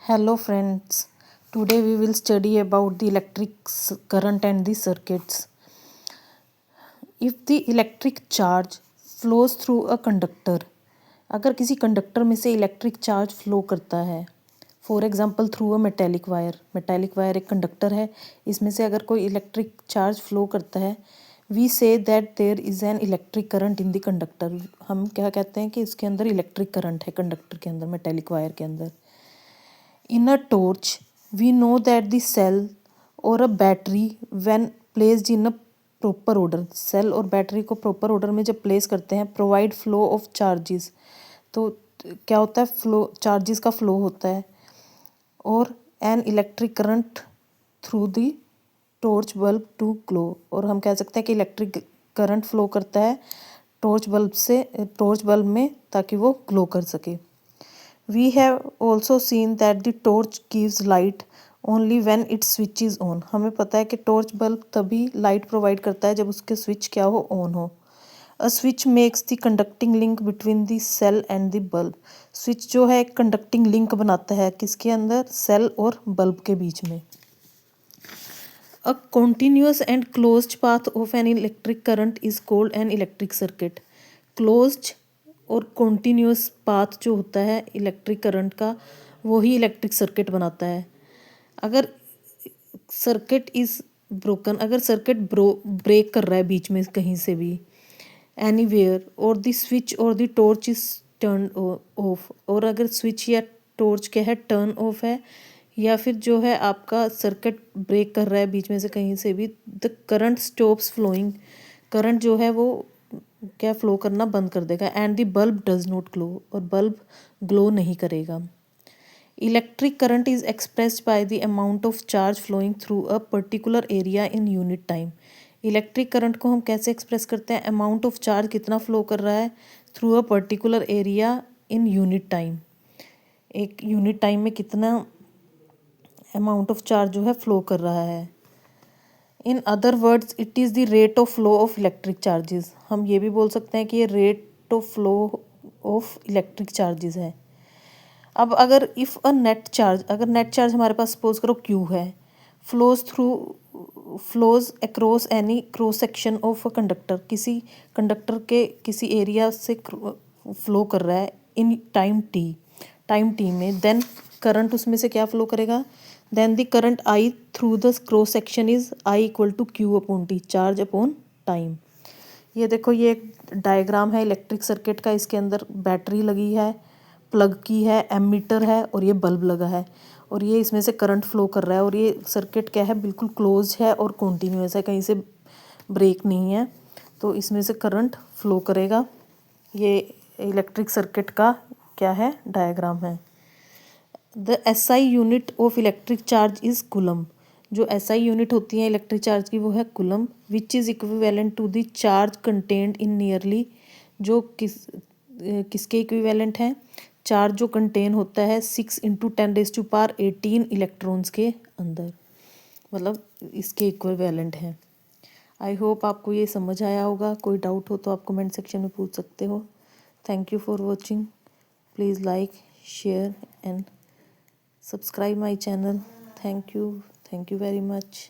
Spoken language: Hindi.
Hello friends, today we will study about the electric current and the circuits. If the electric charge flows through a conductor, अगर किसी कंडक्टर में से इलेक्ट्रिक चार्ज फ्लो करता है, for example through a metallic wire एक कंडक्टर है, इसमें से अगर कोई इलेक्ट्रिक चार्ज फ्लो करता है, we say that there is an electric current in the conductor. हम क्या कहते हैं कि इसके अंदर इलेक्ट्रिक करंट है कंडक्टर के अंदर, मेटेलिक वायर के अंदर. In a torch, we know that the cell or a battery when placed in a proper order, cell और बैटरी को प्रॉपर ऑर्डर में जब प्लेस करते हैं, प्रोवाइड फ्लो ऑफ चार्जेस. तो क्या होता है, फ्लो चार्जेस का फ्लो होता है. और an electric current through the torch bulb to glow, और हम कह सकते हैं कि इलेक्ट्रिक करंट फ्लो करता है टॉर्च बल्ब में ताकि वो ग्लो कर सके. We have also seen that the torch gives light only when its switch is on. हमें पता है कि टॉर्च बल्ब तभी लाइट प्रोवाइड करता है जब उसके स्विच क्या हो, ऑन हो. A switch makes the conducting link between the cell and the bulb. Switch जो है एक कंडक्टिंग लिंक बनाता है किसके अंदर, सेल और बल्ब के बीच में. A continuous and closed path of an electric current is called an electric circuit. Closed और कॉन्टीन्यूस पाथ जो होता है इलेक्ट्रिक करंट का, वो ही इलेक्ट्रिक सर्किट बनाता है. अगर सर्किट इज़ ब्रोकन, अगर सर्किट ब्रेक कर रहा है बीच में कहीं से भी, एनीवेयर, और द स्विच और the torch is turn off, और अगर स्विच या टॉर्च क्या है, टर्न ऑफ है, या फिर जो है आपका सर्किट ब्रेक कर रहा है बीच में से कहीं से भी, the current stops flowing, current जो है वो क्या फ्लो करना बंद कर देगा. And the bulb does not glow, और बल्ब ग्लो नहीं करेगा. Electric current is expressed by the amount of charge flowing through a particular area in unit time. Electric current को हम कैसे एक्सप्रेस करते हैं, अमाउंट ऑफ चार्ज कितना फ्लो कर रहा है through a particular area in unit time. एक यूनिट टाइम में कितना अमाउंट ऑफ चार्ज जो है फ्लो कर रहा है. In other words it is the rate of flow of electric charges. हम ये भी बोल सकते हैं कि ये rate of flow of electric charges है. अब अगर इफ़ अ नेट चार्ज, अगर नेट चार्ज हमारे पास सपोज करो क्यू है, flows across any cross section of a conductor, किसी कंडक्टर के किसी एरिया से फ्लो कर रहा है इन टाइम टी में, देन करंट उसमें से क्या फ्लो करेगा, then the current I through the cross section is I equal to Q upon T, charge upon time. ये देखो, ये एक डायग्राम है इलेक्ट्रिक सर्किट का. इसके अंदर बैटरी लगी है, प्लग की है, एमीटर है, और ये बल्ब लगा है, और ये इसमें से करंट फ्लो कर रहा है. और ये सर्किट क्या है, बिल्कुल क्लोज है और कॉन्टीन्यूस है, कहीं से ब्रेक नहीं है, तो इसमें से करंट फ्लो करेगा. ये इलेक्ट्रिक सर्किट का क्या है, डायग्राम है. The SI unit of electric charge is coulomb. जो SI यूनिट होती है इलेक्ट्रिक चार्ज की वो है coulomb. Which is equivalent to the charge content in nearly, जो किसके इक्विवेलेंट है, चार्ज जो कंटेन होता है 6 × 10⁻18 इलेक्ट्रॉन्स के अंदर, मतलब इसके इक्विवेलेंट है. आई होप आपको ये समझ आया होगा. कोई डाउट हो तो आप कमेंट सेक्शन में पूछ सकते हो. Thank you for watching. Please like, share and subscribe my channel. Thank you very much.